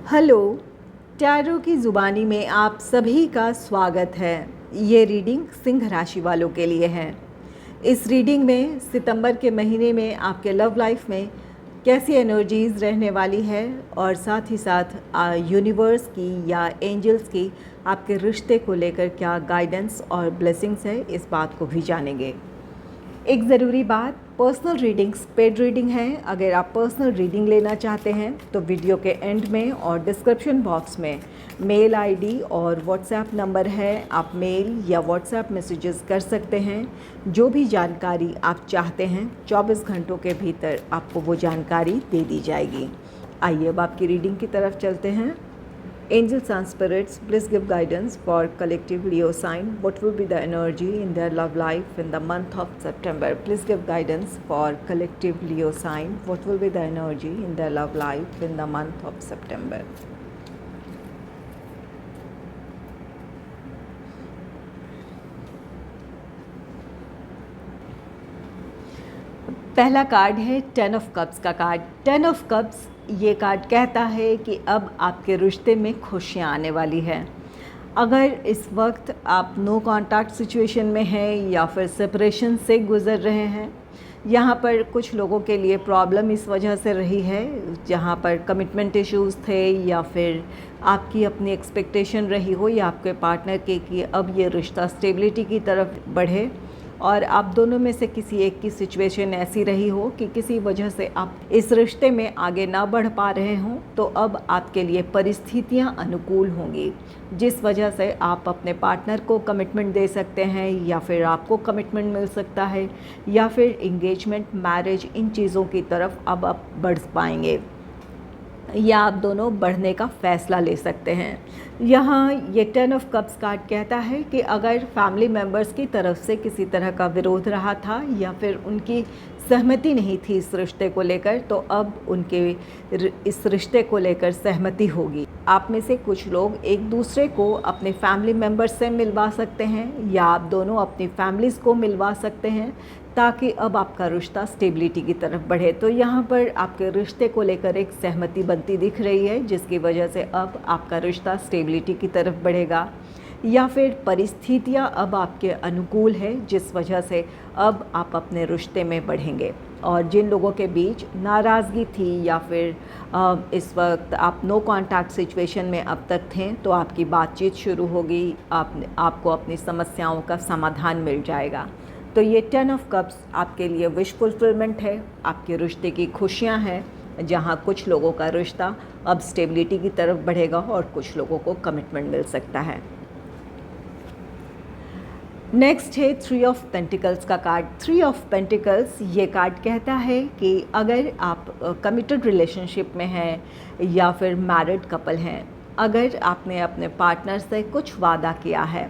Hello, tarot की ज़ुबानी में आप सभी का स्वागत है। ये रीडिंग सिंह राशि वालों के लिए है। इस रीडिंग में सितंबर के महीने में आपके लव लाइफ में कैसी एनर्जीज़ रहने वाली है और साथ ही साथ यूनिवर्स की या एंजल्स की आपके रिश्ते को लेकर क्या गाइडेंस और ब्लेसिंग्स है, इस बात को भी जानेंगे। एक ज़रूरी बात, पर्सनल रीडिंग्स पेड रीडिंग है। अगर आप पर्सनल रीडिंग लेना चाहते हैं तो वीडियो के एंड में और डिस्क्रिप्शन बॉक्स में मेल आईडी और व्हाट्सएप नंबर है, आप मेल या व्हाट्सएप मैसेजेस कर सकते हैं। जो भी जानकारी आप चाहते हैं 24 घंटों के भीतर आपको वो जानकारी दे दी जाएगी। आइए अब आपकी रीडिंग की तरफ चलते हैं। Angels and spirits, please give guidance for collective Leo sign. What will be the energy in their love life in the month of September? Please give guidance for collective Leo sign. What will be the energy in their love life in the month of September? पहला card है 10 of cups का card. 10 of cups ये card कहता है कि अब आपके रिश्ते में खुशियाँ आने वाली है। अगर इस वक्त आप नो कॉन्टैक्ट सिचुएशन में हैं या फिर सेपरेशन से गुज़र रहे हैं, यहाँ पर कुछ लोगों के लिए प्रॉब्लम इस वजह से रही है जहाँ पर कमिटमेंट इश्यूज़ थे या फिर आपकी अपनी एक्सपेक्टेशन रही हो या आपके पार्टनर के कि अब ये रिश्ता स्टेबिलिटी की तरफ बढ़े और आप दोनों में से किसी एक की सिचुएशन ऐसी रही हो कि किसी वजह से आप इस रिश्ते में आगे ना बढ़ पा रहे हों, तो अब आपके लिए परिस्थितियां अनुकूल होंगी जिस वजह से आप अपने पार्टनर को कमिटमेंट दे सकते हैं या फिर आपको कमिटमेंट मिल सकता है या फिर एंगेजमेंट, मैरिज, इन चीज़ों की तरफ अब आप बढ़ पाएंगे या आप दोनों बढ़ने का फ़ैसला ले सकते हैं। यहाँ ये 10 ऑफ कप्स कार्ड कहता है कि अगर फैमिली मेम्बर्स की तरफ से किसी तरह का विरोध रहा था या फिर उनकी सहमति नहीं थी इस रिश्ते को लेकर, तो अब उनके इस रिश्ते को लेकर सहमति होगी। आप में से कुछ लोग एक दूसरे को अपने फैमिली मेम्बर्स से मिलवा सकते हैं या आप दोनों अपनी फैमिलीज़ को मिलवा सकते हैं ताकि अब आपका रिश्ता स्टेबिलिटी की तरफ बढ़े। तो यहाँ पर आपके रिश्ते को लेकर एक सहमति बनती दिख रही है जिसकी वजह से अब आपका रिश्ता स्टेबिलिटी की तरफ बढ़ेगा या फिर परिस्थितियाँ अब आपके अनुकूल है जिस वजह से अब आप अपने रिश्ते में बढ़ेंगे। और जिन लोगों के बीच नाराज़गी थी या फिर इस वक्त आप नो कॉन्टैक्ट सिचुएशन में अब तक थे, तो आपकी बातचीत शुरू होगी, आपको अपनी समस्याओं का समाधान मिल जाएगा। तो ये 10 ऑफ कप्स आपके लिए विश फुलफिलमेंट है, आपके रिश्ते की खुशियाँ हैं जहाँ कुछ लोगों का रिश्ता अब स्टेबिलिटी की तरफ बढ़ेगा और कुछ लोगों को कमिटमेंट मिल सकता है। नेक्स्ट है 3 ऑफ पेंटिकल्स का कार्ड। 3 ऑफ पेंटिकल्स ये कार्ड कहता है कि अगर आप कमिटेड रिलेशनशिप में हैं या फिर मैरिड कपल हैं, अगर आपने अपने पार्टनर से कुछ वादा किया है,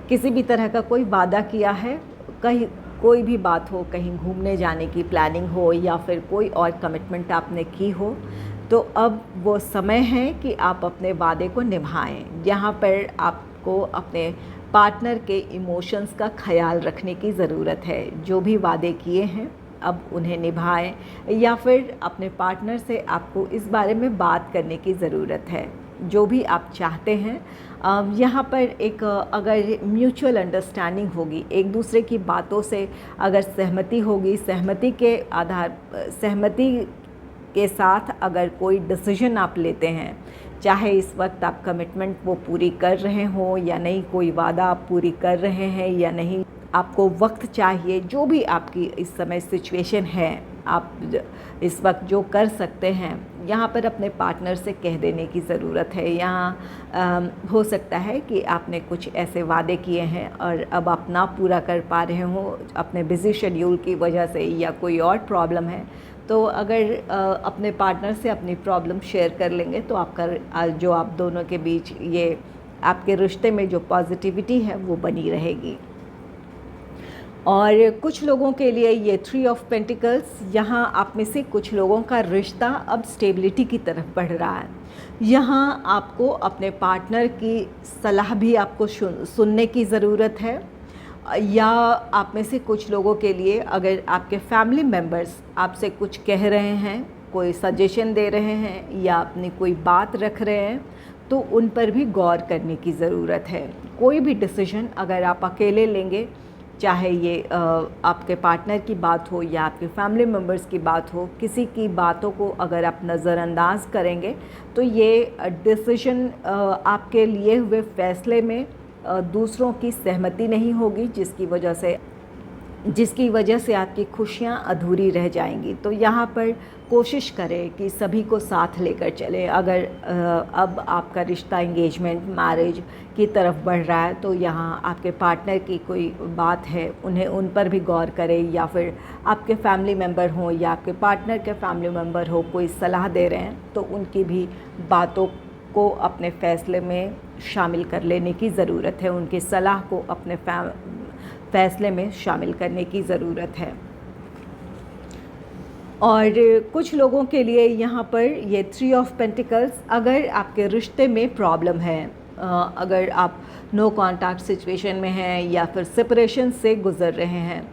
किसी भी तरह का कोई वादा किया है, कहीं कोई भी बात हो, कहीं घूमने जाने की प्लानिंग हो या फिर कोई और कमिटमेंट आपने की हो, तो अब वो समय है कि आप अपने वादे को निभाएं। यहाँ पर आपको अपने पार्टनर के इमोशंस का ख्याल रखने की ज़रूरत है। जो भी वादे किए हैं अब उन्हें निभाएं या फिर अपने पार्टनर से आपको इस बारे में बात करने की ज़रूरत है। जो भी आप चाहते हैं यहाँ पर एक अगर म्यूचुअल अंडरस्टैंडिंग होगी, एक दूसरे की बातों से अगर सहमति होगी, सहमति के साथ अगर कोई डिसीजन आप लेते हैं, चाहे इस वक्त आप कमिटमेंट वो पूरी कर रहे हों या नहीं, कोई वादा आप पूरी कर रहे हैं या नहीं, आपको वक्त चाहिए, जो भी आपकी इस समय सिचुएशन है, आप इस वक्त जो कर सकते हैं यहाँ पर अपने पार्टनर से कह देने की ज़रूरत है। यहाँ हो सकता है कि आपने कुछ ऐसे वादे किए हैं और अब आप ना पूरा कर पा रहे हो अपने बिज़ी शेड्यूल की वजह से या कोई और प्रॉब्लम है, तो अगर अपने पार्टनर से अपनी प्रॉब्लम शेयर कर लेंगे तो आपका जो आप दोनों के बीच ये आपके रिश्ते में जो पॉजिटिविटी है वो बनी रहेगी। और कुछ लोगों के लिए ये 3 ऑफ पेंटिकल्स, यहाँ आप में से कुछ लोगों का रिश्ता अब स्टेबिलिटी की तरफ बढ़ रहा है। यहाँ आपको अपने पार्टनर की सलाह भी आपको सुनने की ज़रूरत है या आप में से कुछ लोगों के लिए अगर आपके फैमिली मेम्बर्स आपसे कुछ कह रहे हैं कोई सजेशन दे रहे हैं या अपनी कोई बात रख रहे हैं तो उन पर भी गौर करने की ज़रूरत है। कोई भी डिसीजन अगर आप अकेले लेंगे, चाहे ये आपके पार्टनर की बात हो या आपके फैमिली मेम्बर्स की बात हो, किसी की बातों को अगर आप नज़रअंदाज करेंगे तो ये डिसीजन आपके लिए हुए फ़ैसले में दूसरों की सहमति नहीं होगी, जिसकी वजह से आपकी खुशियाँ अधूरी रह जाएंगी। तो यहाँ पर कोशिश करें कि सभी को साथ लेकर चलें। अगर अब आपका रिश्ता एंगेजमेंट, मैरिज की तरफ बढ़ रहा है तो यहाँ आपके पार्टनर की कोई बात है, उन्हें उन पर भी गौर करें, या फिर आपके फैमिली मेम्बर हों या आपके पार्टनर के फैमिली मेम्बर हो कोई सलाह दे रहे हैं तो उनकी भी बातों को अपने फ़ैसले में शामिल कर लेने की ज़रूरत है, उनकी सलाह को अपने फ़ैसले में शामिल करने की ज़रूरत है। और कुछ लोगों के लिए यहाँ पर ये 3 ऑफ पेंटिकल्स, अगर आपके रिश्ते में प्रॉब्लम है, अगर आप नो कॉन्टैक्ट सिचुएशन में हैं या फिर सेपरेशन से गुज़र रहे हैं,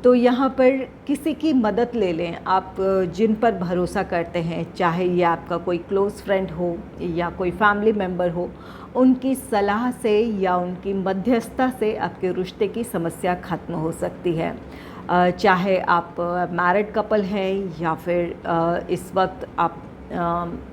तो यहाँ पर किसी की मदद ले लें। आप जिन पर भरोसा करते हैं, चाहे ये आपका कोई क्लोज़ फ्रेंड हो या कोई फैमिली मेम्बर हो, उनकी सलाह से या उनकी मध्यस्थता से आपके रिश्ते की समस्या ख़त्म हो सकती है। चाहे आप मैरिड कपल हैं या फिर इस वक्त आप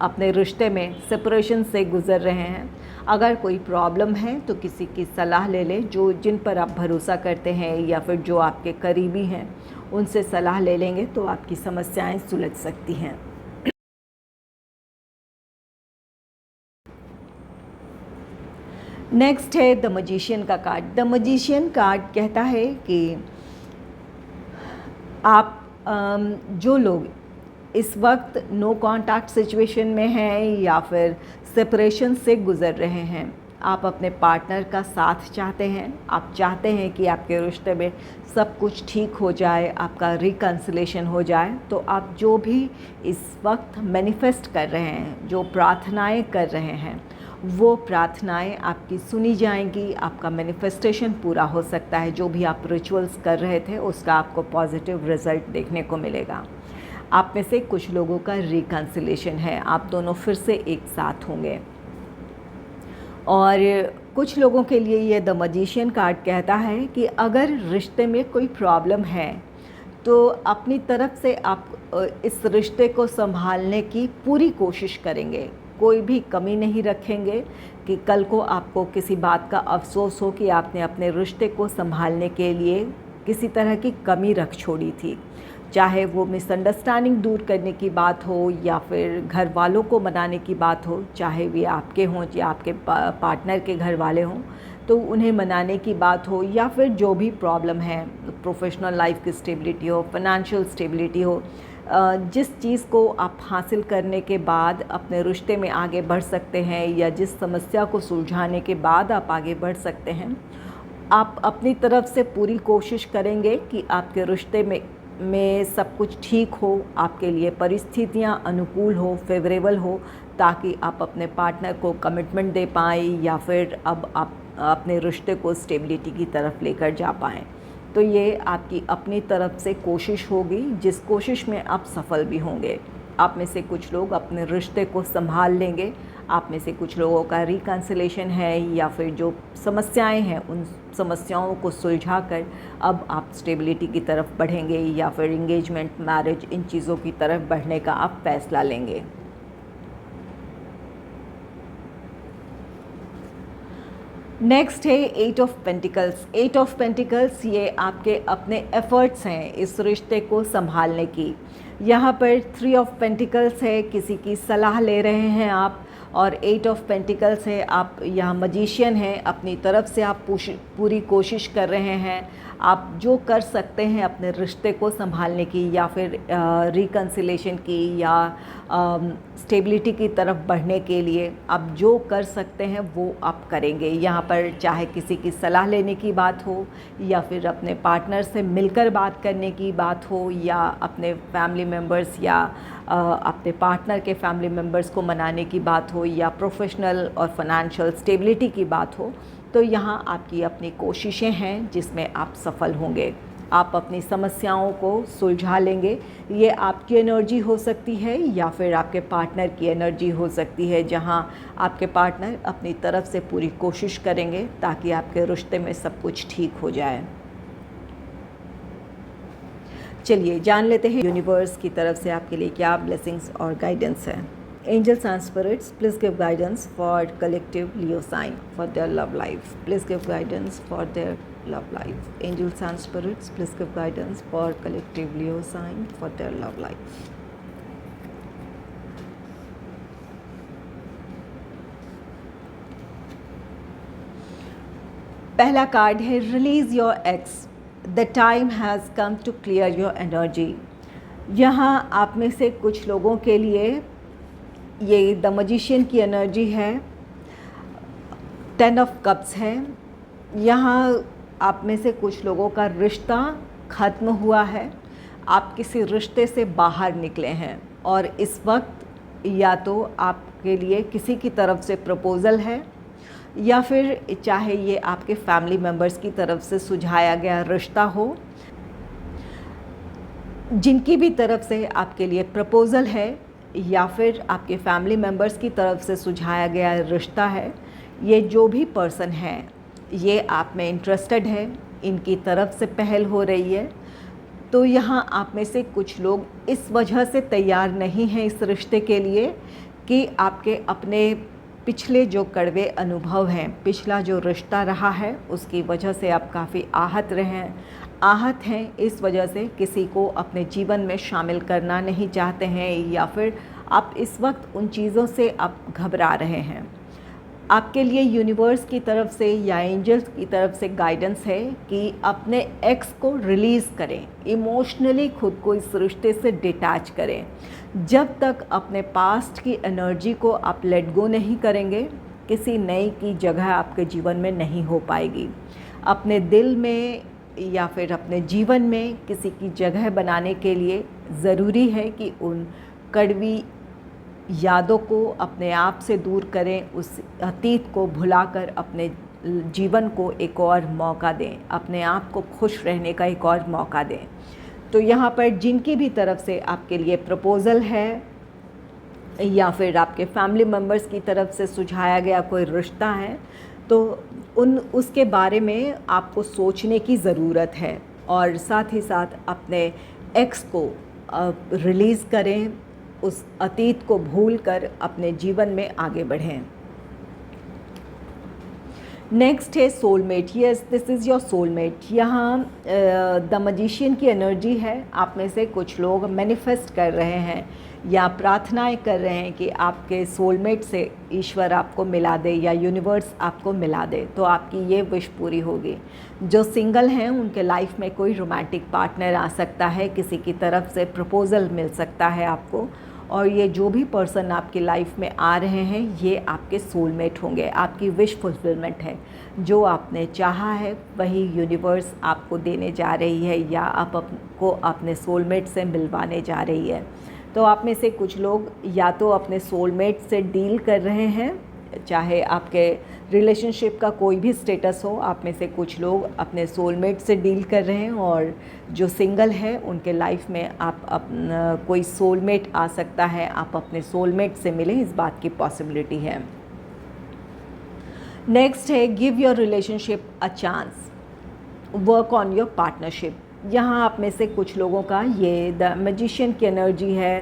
अपने रिश्ते में सेपरेशन से गुज़र रहे हैं, अगर कोई प्रॉब्लम है तो किसी की सलाह ले लें, जिन पर आप भरोसा करते हैं या फिर जो आपके करीबी हैं, उनसे सलाह ले लेंगे तो आपकी समस्याएं सुलझ सकती हैं। नेक्स्ट है द मैजिशियन का कार्ड। द मैजिशियन कार्ड कहता है कि आप जो लोग इस वक्त नो कॉन्टैक्ट सिचुएशन में हैं या फिर सेपरेशन से गुज़र रहे हैं, आप अपने पार्टनर का साथ चाहते हैं, आप चाहते हैं कि आपके रिश्ते में सब कुछ ठीक हो जाए, आपका रिकन्सिलेशन हो जाए, तो आप जो भी इस वक्त मैनिफेस्ट कर रहे हैं, जो प्रार्थनाएं कर रहे हैं, वो प्रार्थनाएं आपकी सुनी जाएंगी, आपका मैनिफेस्टेशन पूरा हो सकता है। जो भी आप रिचुअल्स कर रहे थे उसका आपको पॉजिटिव रिज़ल्ट देखने को मिलेगा। आप में से कुछ लोगों का रिकन्सिलेशन है, आप दोनों फिर से एक साथ होंगे। और कुछ लोगों के लिए ये द मैजिशियन कार्ड कहता है कि अगर रिश्ते में कोई प्रॉब्लम है तो अपनी तरफ से आप इस रिश्ते को संभालने की पूरी कोशिश करेंगे, कोई भी कमी नहीं रखेंगे कि कल को आपको किसी बात का अफसोस हो कि आपने अपने रिश्ते को संभालने के लिए किसी तरह की कमी रख छोड़ी थी। चाहे वो मिसअंडरस्टैंडिंग दूर करने की बात हो या फिर घर वालों को मनाने की बात हो, चाहे वे आपके हों या आपके पार्टनर के घर वाले हों, तो उन्हें मनाने की बात हो, या फिर जो भी प्रॉब्लम है, प्रोफेशनल लाइफ की स्टेबिलिटी हो, फाइनेंशियल स्टेबिलिटी हो, जिस चीज़ को आप हासिल करने के बाद अपने रिश्ते में आगे बढ़ सकते हैं या जिस समस्या को सुलझाने के बाद आप आगे बढ़ सकते हैं, आप अपनी तरफ से पूरी कोशिश करेंगे कि आपके रिश्ते में सब कुछ ठीक हो, आपके लिए परिस्थितियाँ अनुकूल हो, फेवरेबल हो, ताकि आप अपने पार्टनर को कमिटमेंट दे पाएँ या फिर अब आप अपने रिश्ते को स्टेबिलिटी की तरफ लेकर जा पाएँ। तो ये आपकी अपनी तरफ से कोशिश होगी, जिस कोशिश में आप सफल भी होंगे। आप में से कुछ लोग अपने रिश्ते को संभाल लेंगे, आप में से कुछ लोगों का रिकन्सिलेशन है या फिर जो समस्याएं हैं उन समस्याओं को सुलझाकर अब आप स्टेबिलिटी की तरफ बढ़ेंगे या फिर एंगेजमेंट, मैरिज, इन चीज़ों की तरफ बढ़ने का आप फैसला लेंगे। नेक्स्ट है 8 ऑफ पेंटिकल्स। 8 ऑफ पेंटिकल्स ये आपके अपने एफ़र्ट्स हैं इस रिश्ते को संभालने की। यहाँ पर 3 ऑफ पेंटिकल्स है, किसी की सलाह ले रहे हैं आप, और 8 ऑफ पेंटिकल्स है, आप यहाँ मैजिशियन हैं, अपनी तरफ से आप पूरी कोशिश कर रहे हैं, आप जो कर सकते हैं अपने रिश्ते को संभालने की या फिर रिकन्सिलेशन की या स्टेबिलिटी की तरफ बढ़ने के लिए आप जो कर सकते हैं वो आप करेंगे। यहाँ पर चाहे किसी की सलाह लेने की बात हो या फिर अपने पार्टनर से मिलकर बात करने की बात हो या अपने फैमिली मेम्बर्स या अपने पार्टनर के फैमिली मेम्बर्स को मनाने की बात हो या प्रोफेशनल और फाइनेंशियल स्टेबिलिटी की बात हो, तो यहाँ आपकी अपनी कोशिशें हैं जिसमें आप सफल होंगे। आप अपनी समस्याओं को सुलझा लेंगे। ये आपकी एनर्जी हो सकती है या फिर आपके पार्टनर की एनर्जी हो सकती है, जहां आपके पार्टनर अपनी तरफ से पूरी कोशिश करेंगे ताकि आपके रिश्ते में सब कुछ ठीक हो जाए। चलिए जान लेते हैं यूनिवर्स की तरफ से आपके लिए क्या ब्लेसिंग्स और गाइडेंस है। Angels and spirits, please give guidance for collective Leo sign for their love life. Please give guidance for their love life. Angels and spirits, please give guidance for collective Leo sign for their love life. पहला card है release your ex, the time has come to clear your energy. यहाँ आप में से कुछ लोगों के लिए ये द मैजिशियन की एनर्जी है, 10 ऑफ कप्स है। यहाँ आप में से कुछ लोगों का रिश्ता ख़त्म हुआ है, आप किसी रिश्ते से बाहर निकले हैं और इस वक्त या तो आपके लिए किसी की तरफ से प्रपोज़ल है या फिर चाहे ये आपके फैमिली मेम्बर्स की तरफ से सुझाया गया रिश्ता हो। जिनकी भी तरफ से आपके लिए प्रपोज़ल है या फिर आपके फैमिली मेम्बर्स की तरफ से सुझाया गया रिश्ता है, ये जो भी पर्सन है ये आप में इंटरेस्टेड है, इनकी तरफ से पहल हो रही है। तो यहाँ आप में से कुछ लोग इस वजह से तैयार नहीं हैं इस रिश्ते के लिए कि आपके अपने पिछले जो कड़वे अनुभव हैं, पिछला जो रिश्ता रहा है, उसकी वजह से आप काफ़ी आहत हैं। इस वजह से किसी को अपने जीवन में शामिल करना नहीं चाहते हैं या फिर आप इस वक्त उन चीज़ों से आप घबरा रहे हैं। आपके लिए यूनिवर्स की तरफ से या एंजल्स की तरफ से गाइडेंस है कि अपने एक्स को रिलीज़ करें, इमोशनली खुद को इस रिश्ते से डिटैच करें। जब तक अपने पास्ट की एनर्जी को आप लेट गो नहीं करेंगे, किसी नई की जगह आपके जीवन में नहीं हो पाएगी। अपने दिल में या फिर अपने जीवन में किसी की जगह बनाने के लिए ज़रूरी है कि उन कड़वी यादों को अपने आप से दूर करें, उस अतीत को भुलाकर अपने जीवन को एक और मौका दें, अपने आप को खुश रहने का एक और मौका दें। तो यहाँ पर जिनकी भी तरफ से आपके लिए प्रपोज़ल है या फिर आपके फैमिली मेम्बर्स की तरफ से सुझाया गया कोई रिश्ता है, तो उसके बारे में आपको सोचने की ज़रूरत है और साथ ही साथ अपने एक्स को रिलीज़ करें, उस अतीत को भूलकर अपने जीवन में आगे बढ़ें। नेक्स्ट है soulmate. Yes, this is your soulmate. यहाँ द मैजिशियन की एनर्जी है। आप में से कुछ लोग मैनिफेस्ट कर रहे हैं या प्रार्थनाएं कर रहे हैं कि आपके सोलमेट से ईश्वर आपको मिला दे या यूनिवर्स आपको मिला दे, तो आपकी ये विश पूरी होगी। जो सिंगल हैं उनके लाइफ में कोई रोमांटिक पार्टनर आ सकता है, किसी की तरफ से प्रपोज़ल मिल सकता है आपको, और ये जो भी पर्सन आपकी लाइफ में आ रहे हैं ये आपके सोलमेट होंगे। आपकी विश फुलफिलमेंट है, जो आपने चाहा है वही यूनिवर्स आपको देने जा रही है या आपको अपने सोलमेट से मिलवाने जा रही है। तो आप में से कुछ लोग या तो अपने सोलमेट से डील कर रहे हैं, चाहे आपके रिलेशनशिप का कोई भी स्टेटस हो, आप में से कुछ लोग अपने सोलमेट से डील कर रहे हैं, और जो सिंगल है उनके लाइफ में कोई सोलमेट आ सकता है, आप अपने सोलमेट से मिलें, इस बात की पॉसिबिलिटी है। नेक्स्ट है give your relationship a chance, work on your partnership. यहाँ आप में से कुछ लोगों का ये द मैजिशियन की एनर्जी है,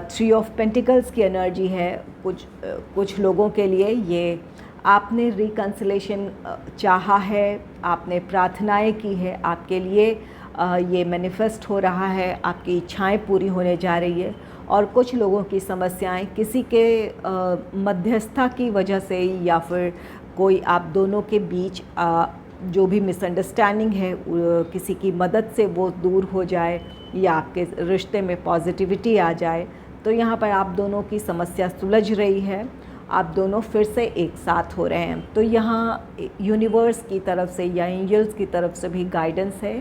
3 ऑफ पेंटिकल्स की एनर्जी है। कुछ लोगों के लिए ये आपने रिकन्सिलेशन चाहा है, आपने प्रार्थनाएं की है, आपके लिए ये मैनिफेस्ट हो रहा है, आपकी इच्छाएं पूरी होने जा रही है। और कुछ लोगों की समस्याएं किसी के मध्यस्थता की वजह से या फिर कोई आप दोनों के बीच जो भी मिसअंडरस्टैंडिंग है किसी की मदद से वो दूर हो जाए या आपके रिश्ते में पॉजिटिविटी आ जाए। तो यहाँ पर आप दोनों की समस्या सुलझ रही है, आप दोनों फिर से एक साथ हो रहे हैं। तो यहाँ यूनिवर्स की तरफ से या एंजल्स की तरफ से भी गाइडेंस है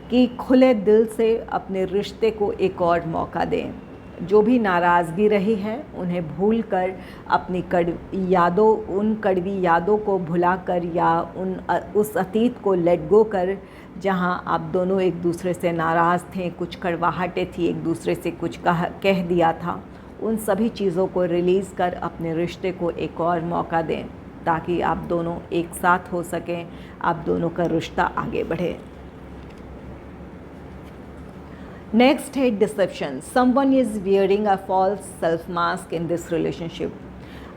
कि खुले दिल से अपने रिश्ते को एक और मौका दें। जो भी नाराज़गी रही है उन्हें भूलकर अपनी उन कड़वी यादों को भुलाकर या उस अतीत को लेट गो कर, जहां आप दोनों एक दूसरे से नाराज़ थे, कुछ कड़वाहटें थी, एक दूसरे से कुछ कह दिया था, उन सभी चीज़ों को रिलीज़ कर अपने रिश्ते को एक और मौका दें ताकि आप दोनों एक साथ हो सकें, आप दोनों का रिश्ता आगे बढ़े। नेक्स्ट है deception. Someone is wearing a false self mask in this relationship.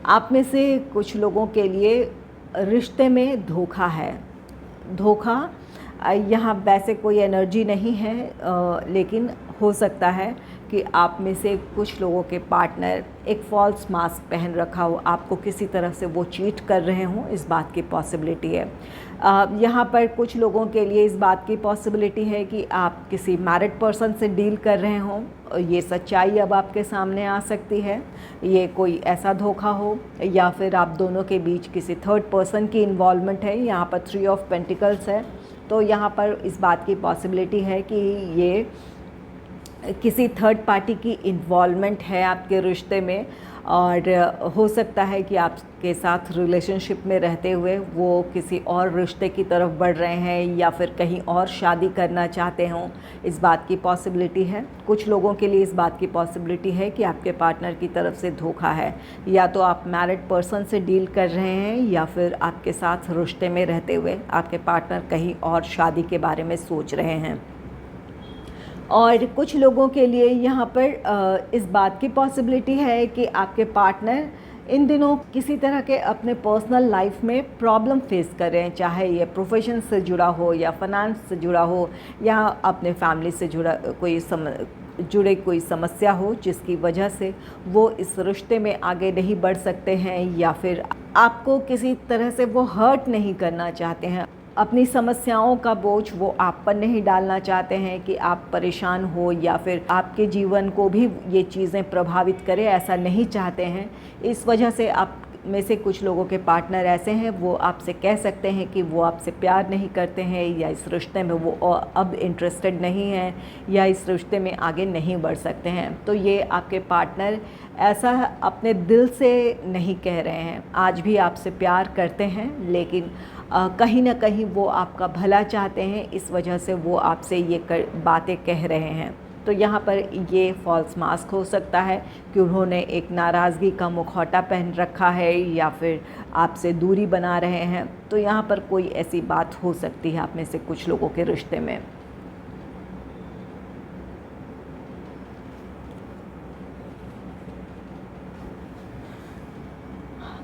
आप में से कुछ लोगों के लिए रिश्ते में धोखा है। धोखा यहाँ वैसे कोई एनर्जी नहीं है, लेकिन हो सकता है कि आप में से कुछ लोगों के पार्टनर एक फॉल्स मास्क पहन रखा हो, आपको किसी तरह से वो चीट कर रहे हों, इस बात की पॉसिबिलिटी है। यहाँ पर कुछ लोगों के लिए इस बात की पॉसिबिलिटी है कि आप किसी मैरिड पर्सन से डील कर रहे हों। ये सच्चाई अब आपके सामने आ सकती है। ये कोई ऐसा धोखा हो या फिर आप दोनों के बीच किसी थर्ड पर्सन की इन्वॉल्वमेंट है। यहाँ पर 3 ऑफ पेंटिकल्स है, तो यहाँ पर इस बात की पॉसिबिलिटी है कि ये किसी थर्ड पार्टी की इन्वॉल्वमेंट है आपके रिश्ते में, और हो सकता है कि आपके साथ रिलेशनशिप में रहते हुए वो किसी और रिश्ते की तरफ बढ़ रहे हैं या फिर कहीं और शादी करना चाहते हों, इस बात की पॉसिबिलिटी है। कुछ लोगों के लिए इस बात की पॉसिबिलिटी है कि आपके पार्टनर की तरफ से धोखा है, या तो आप मैरिड पर्सन से डील कर रहे हैं या फिर आपके साथ रिश्ते में रहते हुए आपके पार्टनर कहीं और शादी के बारे में सोच रहे हैं। और कुछ लोगों के लिए यहाँ पर इस बात की पॉसिबिलिटी है कि आपके पार्टनर इन दिनों किसी तरह के अपने पर्सनल लाइफ में प्रॉब्लम फेस कर रहे हैं, चाहे ये प्रोफेशन से जुड़ा हो या फाइनेंस से जुड़ा हो या अपने फैमिली से जुड़े कोई समस्या हो, जिसकी वजह से वो इस रिश्ते में आगे नहीं बढ़ सकते हैं, या फिर आपको किसी तरह से वो हर्ट नहीं करना चाहते हैं। अपनी समस्याओं का बोझ वो आप पर नहीं डालना चाहते हैं कि आप परेशान हो या फिर आपके जीवन को भी ये चीज़ें प्रभावित करें, ऐसा नहीं चाहते हैं। इस वजह से आप में से कुछ लोगों के पार्टनर ऐसे हैं, वो आपसे कह सकते हैं कि वो आपसे प्यार नहीं करते हैं या इस रिश्ते में वो अब इंटरेस्टेड नहीं हैं या इस रिश्ते में आगे नहीं बढ़ सकते हैं। तो ये आपके पार्टनर ऐसा अपने दिल से नहीं कह रहे हैं, आज भी आपसे प्यार करते हैं, लेकिन कहीं ना कहीं वो आपका भला चाहते हैं, इस वजह से वो आपसे ये बातें कह रहे हैं। तो यहाँ पर ये फॉल्स मास्क हो सकता है कि उन्होंने एक नाराज़गी का मुखौटा पहन रखा है या फिर आपसे दूरी बना रहे हैं। तो यहाँ पर कोई ऐसी बात हो सकती है आप में से कुछ लोगों के रिश्ते में।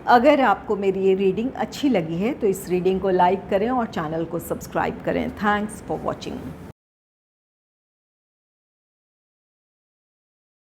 अगर आपको मेरी ये रीडिंग अच्छी लगी है तो इस रीडिंग को लाइक करें और चैनल को सब्सक्राइब करें। Thanks for watching.